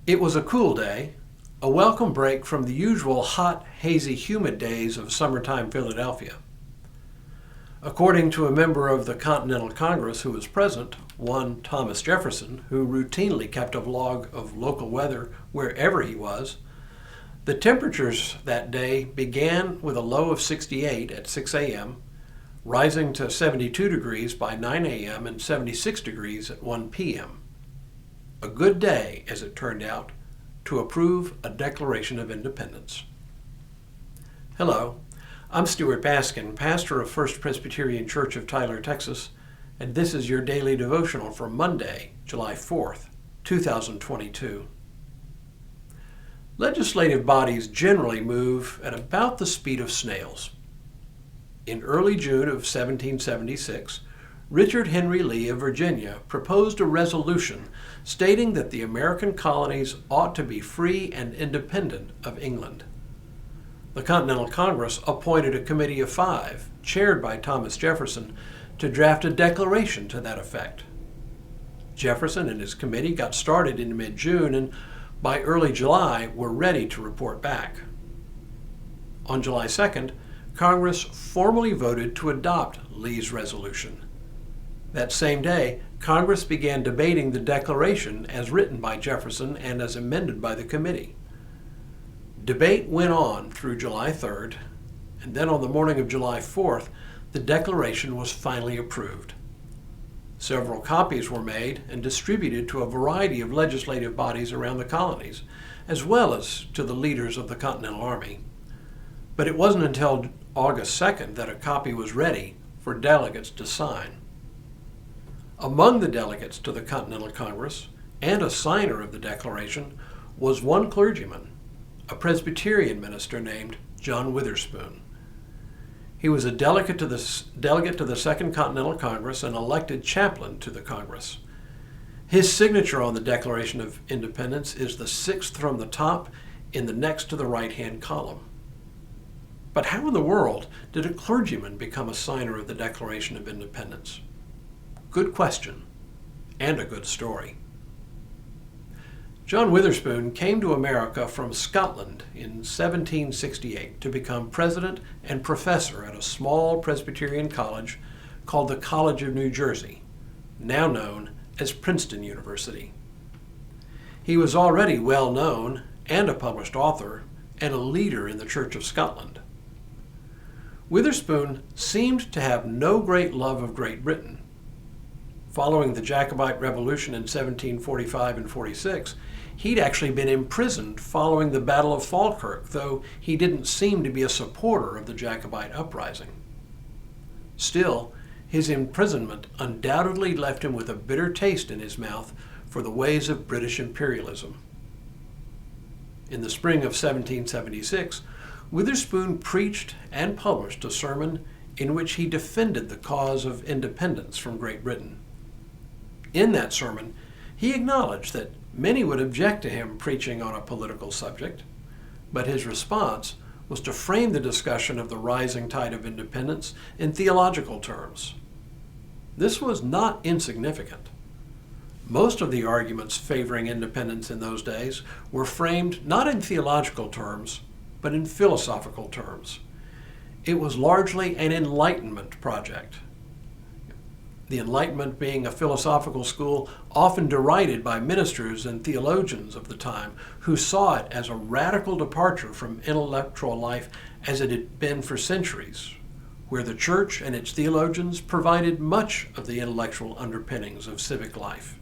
It was a cool day, a welcome break from the usual hot, hazy, humid days of summertime Philadelphia. According to a member of the Continental Congress who was present, one Thomas Jefferson, who routinely kept a log of local weather wherever he was, the temperatures that day began with a low of 68 at 6 a.m., rising to 72 degrees by 9 a.m. and 76 degrees at 1 p.m. A good day, as it turned out, to approve a Declaration of Independence. Hello, I'm Stuart Baskin, pastor of First Presbyterian Church of Tyler, Texas, and this is your daily devotional for Monday, July 4th, 2022. Legislative bodies generally move at about the speed of snails. In early June of 1776, Richard Henry Lee of Virginia proposed a resolution stating that the American colonies ought to be free and independent of England. The Continental Congress appointed a committee of 5, chaired by Thomas Jefferson, to draft a declaration to that effect. Jefferson and his committee got started in mid-June and by early July were ready to report back. On July 2nd, Congress formally voted to adopt Lee's resolution. That same day, Congress began debating the Declaration as written by Jefferson and as amended by the committee. Debate went on through July 3rd, and then on the morning of July 4th, the Declaration was finally approved. Several copies were made and distributed to a variety of legislative bodies around the colonies, as well as to the leaders of the Continental Army. But it wasn't until August 2nd that a copy was ready for delegates to sign. Among the delegates to the Continental Congress, and a signer of the Declaration, was one clergyman, a Presbyterian minister named John Witherspoon. He was a delegate to the Second Continental Congress and elected chaplain to the Congress. His signature on the Declaration of Independence is the 6th from the top in the next to the right-hand column. But how in the world did a clergyman become a signer of the Declaration of Independence? Good question, and a good story. John Witherspoon came to America from Scotland in 1768 to become president and professor at a small Presbyterian college called the College of New Jersey, now known as Princeton University. He was already well known and a published author and a leader in the Church of Scotland. Witherspoon seemed to have no great love of Great Britain. Following the Jacobite Revolution in 1745 and 46, he'd actually been imprisoned following the Battle of Falkirk, though he didn't seem to be a supporter of the Jacobite uprising. Still, his imprisonment undoubtedly left him with a bitter taste in his mouth for the ways of British imperialism. In the spring of 1776, Witherspoon preached and published a sermon in which he defended the cause of independence from Great Britain. In that sermon, he acknowledged that many would object to him preaching on a political subject, but his response was to frame the discussion of the rising tide of independence in theological terms. This was not insignificant. Most of the arguments favoring independence in those days were framed not in theological terms, but in philosophical terms. It was largely an Enlightenment project. The Enlightenment being a philosophical school often derided by ministers and theologians of the time who saw it as a radical departure from intellectual life as it had been for centuries, where the church and its theologians provided much of the intellectual underpinnings of civic life.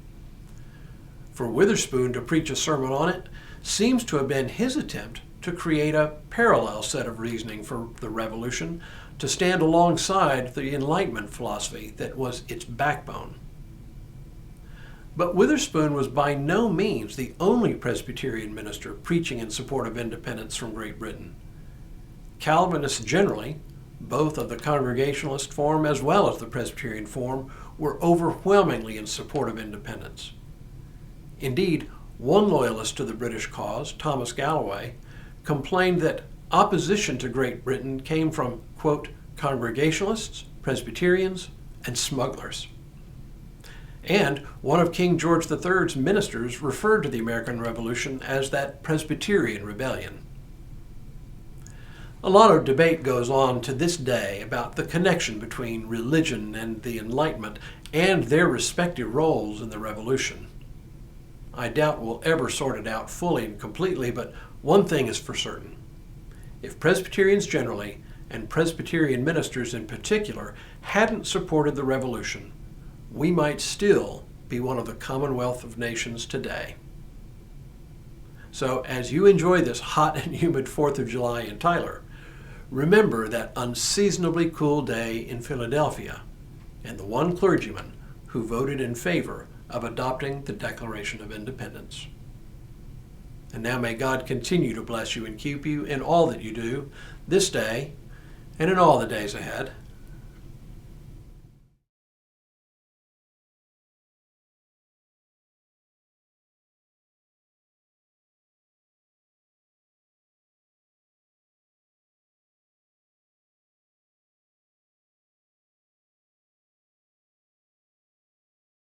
For Witherspoon to preach a sermon on it seems to have been his attempt to create a parallel set of reasoning for the Revolution to stand alongside the Enlightenment philosophy that was its backbone. But Witherspoon was by no means the only Presbyterian minister preaching in support of independence from Great Britain. Calvinists generally, both of the Congregationalist form as well as the Presbyterian form, were overwhelmingly in support of independence. Indeed, one loyalist to the British cause, Thomas Galloway, complained that opposition to Great Britain came from, quote, Congregationalists, Presbyterians, and smugglers. And one of King George III's ministers referred to the American Revolution as that Presbyterian rebellion. A lot of debate goes on to this day about the connection between religion and the Enlightenment and their respective roles in the Revolution. I doubt we'll ever sort it out fully and completely, but one thing is for certain. If Presbyterians generally, and Presbyterian ministers in particular, hadn't supported the Revolution, we might still be one of the Commonwealth of Nations today. So as you enjoy this hot and humid 4th of July in Tyler, remember that unseasonably cool day in Philadelphia and the one clergyman who voted in favor of adopting the Declaration of Independence. And now may God continue to bless you and keep you in all that you do this day and in all the days ahead.